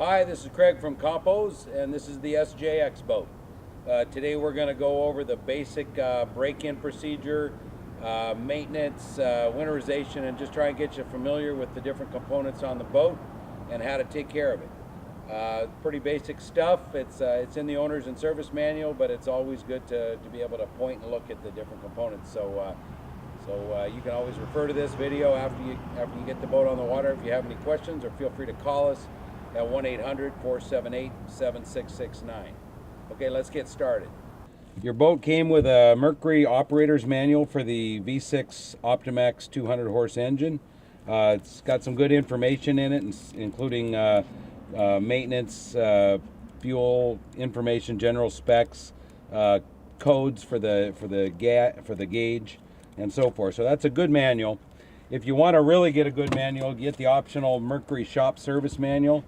Hi, this is Craig from Compos, and this is the SJX boat. Today we're going to go over the basic break-in procedure, maintenance, winterization, and just try and get you familiar with the different components on the boat and how to take care of it. Pretty basic stuff. It's in the owner's and service manual, but it's always good to be able to point and look at the different components. So you can always refer to this video after you get the boat on the water if you have any questions, or feel free to call us at 1-800-478-7669. Okay, let's get started. Your boat came with a Mercury operator's manual for the V6 Optimax 200 horse engine. It's got some good information in it, including maintenance, fuel information, general specs, codes for the gauge, and so forth. So that's a good manual. If you want to really get a good manual, get the optional Mercury shop service manual.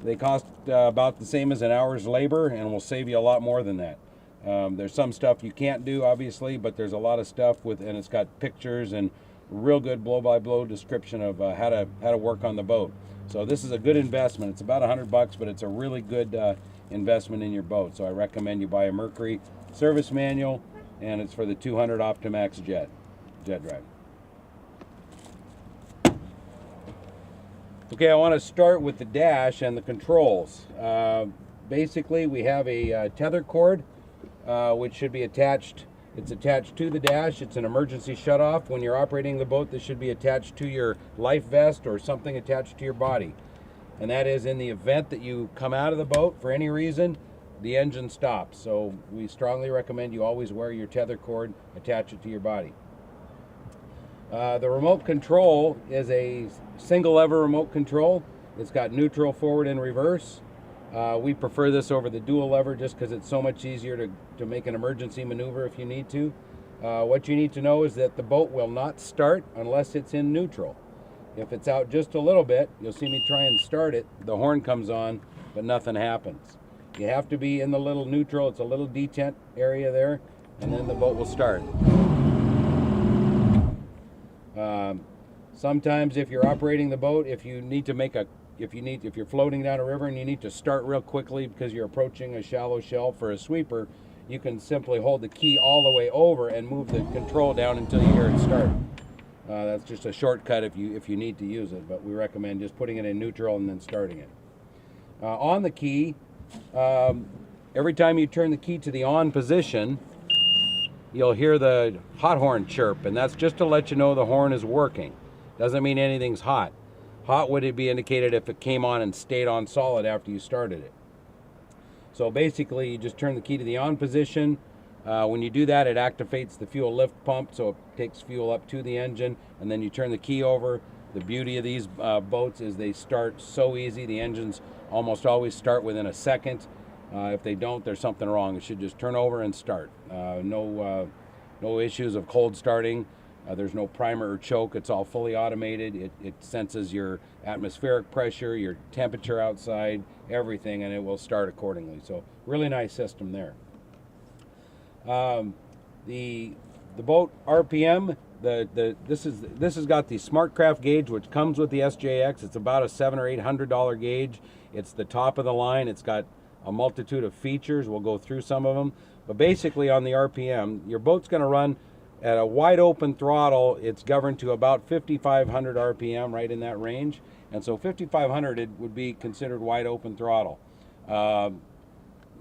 They cost about the same as an hour's labor, and will save you a lot more than that. There's some stuff you can't do, obviously, but there's a lot of stuff and it's got pictures and real good blow-by-blow description of how to work on the boat. So this is a good investment. It's about $100, but it's a really good investment in your boat. So I recommend you buy a Mercury service manual, and it's for the 200 Optimax jet drive. Okay, I want to start with the dash and the controls. Basically, we have a tether cord, which should be attached. It's attached to the dash. It's an emergency shutoff. When you're operating the boat, this should be attached to your life vest or something attached to your body. And that is in the event that you come out of the boat for any reason, the engine stops. So we strongly recommend you always wear your tether cord, attach it to your body. The remote control is a single lever remote control. It's got neutral, forward, and reverse. We prefer this over the dual lever just because it's so much easier to make an emergency maneuver if you need to. What you need to know is that the boat will not start unless it's in neutral. If it's out just a little bit, you'll see me try and start it. The horn comes on, but nothing happens. You have to be in the little neutral. It's a little detent area there, and then the boat will start. Sometimes if you're operating the boat, if you're floating down a river and you need to start real quickly because you're approaching a shallow shelf or a sweeper, you can simply hold the key all the way over and move the control down until you hear it start. That's just a shortcut if you need to use it, but we recommend just putting it in neutral and then starting it. On the key, every time you turn the key to the on position, you'll hear the hot horn chirp, and that's just to let you know the horn is working. Doesn't mean anything's hot. Hot would be indicated if it came on and stayed on solid after you started it. So basically, you just turn the key to the on position. When you do that, it activates the fuel lift pump, so it takes fuel up to the engine, and then you turn the key over. The beauty of these boats is they start so easy. The engines almost always start within a second. If they don't, there's something wrong. It should just turn over and start. No issues of cold starting. There's no primer or choke. It's all fully automated. It senses your atmospheric pressure, your temperature outside, everything, and it will start accordingly. So really nice system there. The boat RPM. This has got the SmartCraft gauge, which comes with the SJX. It's about a $700 or $800 gauge. It's the top of the line. It's got a multitude of features. We'll go through some of them. But basically on the RPM, your boat's going to run at a wide open throttle. It's governed to about 5,500 RPM, right in that range. And so 5,500 it would be considered wide open throttle.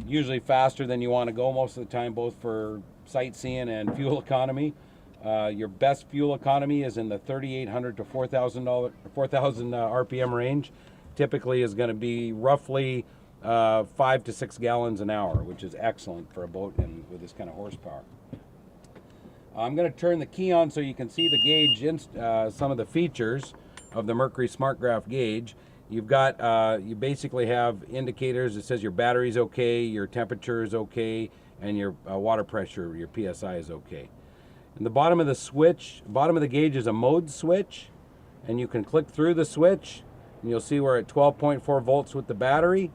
Usually faster than you want to go most of the time, both for sightseeing and fuel economy. Your best fuel economy is in the 3,800 to 4,000 RPM range. Typically is going to be roughly 5 to 6 gallons an hour, which is excellent for a boat with this kind of horsepower. I'm going to turn the key on so you can see the gauge, some of the features of the Mercury SmartCraft gauge. You've got, you basically have indicators. It says your battery's okay, your temperature is okay, and your water pressure, your PSI is okay. And the bottom of the gauge is a mode switch, and you can click through the switch, and you'll see we're at 12.4 volts with the battery.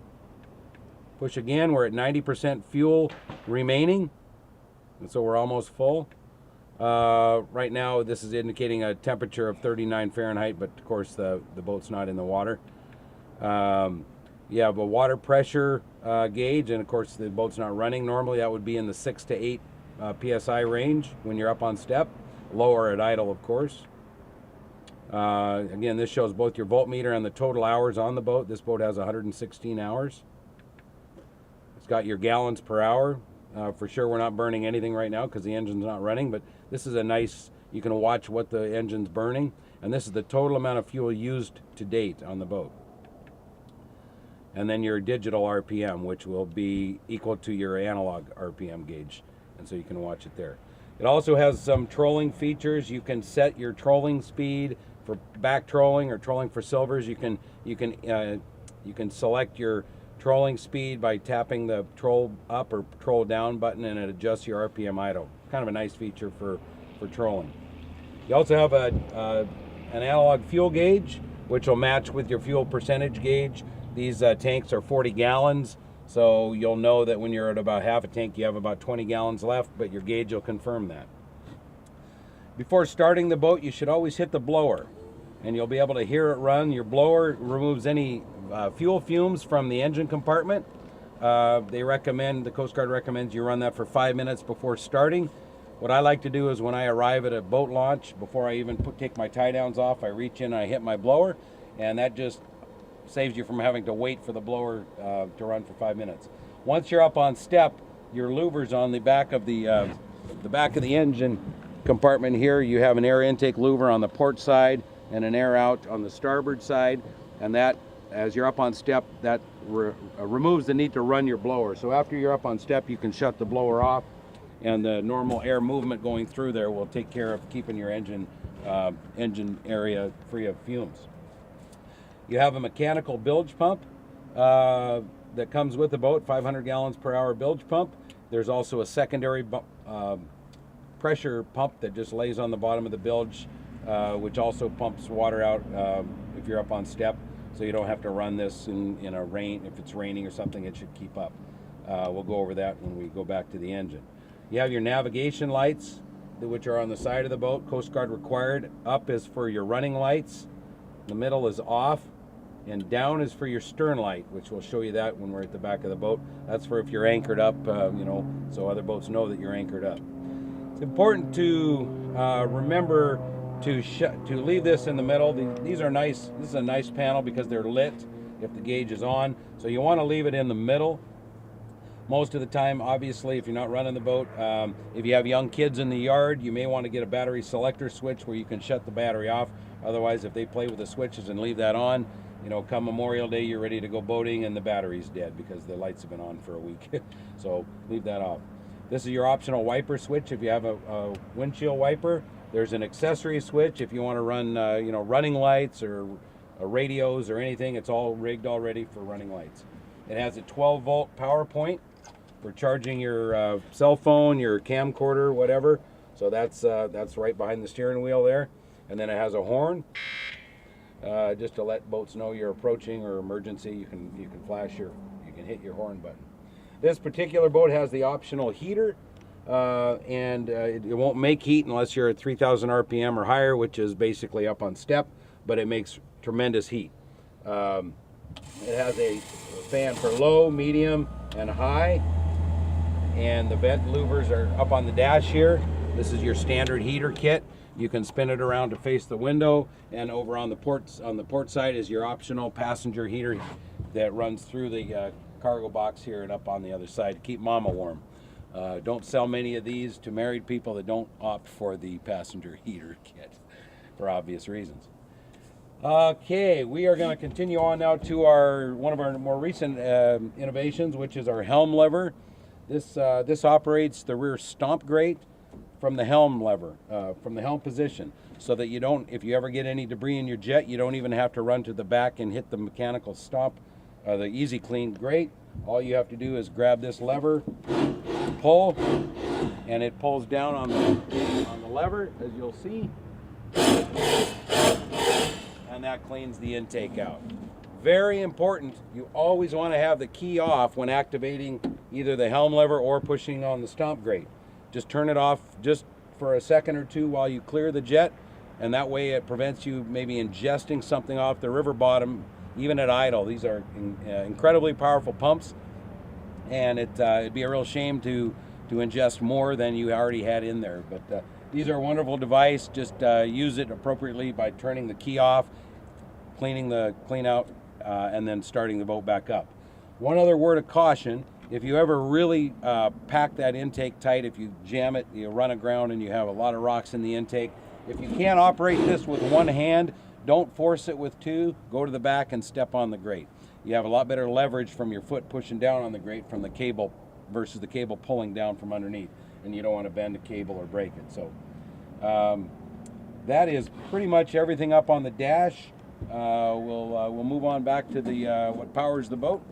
Push again, we're at 90% fuel remaining, and so we're almost full. Right now this is indicating a temperature of 39 Fahrenheit, but of course the boat's not in the water. You have a water pressure gauge, and of course the boat's not running normally. That would be in the 6 to 8 psi range when you're up on step. Lower at idle, of course. Again, this shows both your voltmeter and the total hours on the boat. This boat has 116 hours. It's got your gallons per hour. For sure we're not burning anything right now because the engine's not running, but this is a nice, you can watch what the engine's burning, and this is the total amount of fuel used to date on the boat. And then your digital RPM, which will be equal to your analog RPM gauge, and so you can watch it there. It also has some trolling features. You can set your trolling speed for back trolling or trolling for silvers. You can select your trolling speed by tapping the troll up or troll down button, and it adjusts your RPM idle. Kind of a nice feature for trolling. You also have an analog fuel gauge, which will match with your fuel percentage gauge. These tanks are 40 gallons, so you'll know that when you're at about half a tank, you have about 20 gallons left, but your gauge will confirm that. Before starting the boat, you should always hit the blower, and you'll be able to hear it run. Your blower removes any fuel fumes from the engine compartment. The Coast Guard recommends you run that for 5 minutes before starting. What I like to do is when I arrive at a boat launch, before I even take my tie downs off, I reach in and I hit my blower, and that just saves you from having to wait for the blower to run for 5 minutes. Once you're up on step, your louvers on the back of the engine compartment here, you have an air intake louver on the port side and an air out on the starboard side, and that, as you're up on step, that removes the need to run your blower. So after you're up on step, you can shut the blower off, and the normal air movement going through there will take care of keeping your engine area free of fumes. You have a mechanical bilge pump that comes with the boat, 500 gallons per hour bilge pump. There's also a secondary pressure pump that just lays on the bottom of the bilge, which also pumps water out if you're up on step, so you don't have to run this in a rain. If it's raining or something, it should keep up. We'll go over that when we go back to the engine. You have your navigation lights, which are on the side of the boat, Coast Guard required. Up is for your running lights, the middle is off, and down is for your stern light, which we'll show you that when we're at the back of the boat. That's for if you're anchored up, so other boats know that you're anchored up. It's important to remember to leave this in the middle. These are nice. This is a nice panel because they're lit if the gauge is on. So you want to leave it in the middle. Most of the time, obviously, if you're not running the boat, if you have young kids in the yard, you may want to get a battery selector switch where you can shut the battery off. Otherwise, if they play with the switches and leave that on, come Memorial Day, you're ready to go boating and the battery's dead because the lights have been on for a week. So leave that off. This is your optional wiper switch if you have a windshield wiper. There's an accessory switch if you want to run, running lights or radios or anything. It's all rigged already for running lights. It has a 12-volt power point for charging your cell phone, your camcorder, whatever. So that's right behind the steering wheel there. And then it has a horn, just to let boats know you're approaching or emergency. You can hit your horn button. This particular boat has the optional heater, and it won't make heat unless you're at 3,000 RPM or higher, which is basically up on step, but it makes tremendous heat. It has a fan for low, medium, and high, and the vent louvers are up on the dash here. This is your standard heater kit. You can spin it around to face the window, and over on the port side is your optional passenger heater that runs through the cargo box here and up on the other side to keep mama warm. Don't sell many of these to married people that don't opt for the passenger heater kit for obvious reasons. Okay, we are going to continue on now to one of our more recent innovations, which is our helm lever. This operates the rear stomp grate from the helm lever, from the helm position, so that if you ever get any debris in your jet, you don't even have to run to the back and hit the mechanical stomp, the easy clean grate. All you have to do is grab this lever, pull, and it pulls down on the lever, as you'll see, and that cleans the intake out. Very important, you always want to have the key off when activating either the helm lever or pushing on the stomp grate. Just turn it off just for a second or two while you clear the jet, and that way it prevents you maybe ingesting something off the river bottom even at idle. These are incredibly powerful pumps, and it'd be a real shame to ingest more than you already had in there. But these are a wonderful device. Just use it appropriately by turning the key off, cleaning the clean out, and then starting the boat back up. One other word of caution: if you ever really pack that intake tight, if you jam it, you run aground and you have a lot of rocks in the intake, if you can't operate this with one hand, don't force it with two. Go to the back and step on the grate. You have a lot better leverage from your foot pushing down on the grate from the cable versus the cable pulling down from underneath, and you don't want to bend the cable or break it. So that is pretty much everything up on the dash. We'll move on back to the what powers the boat.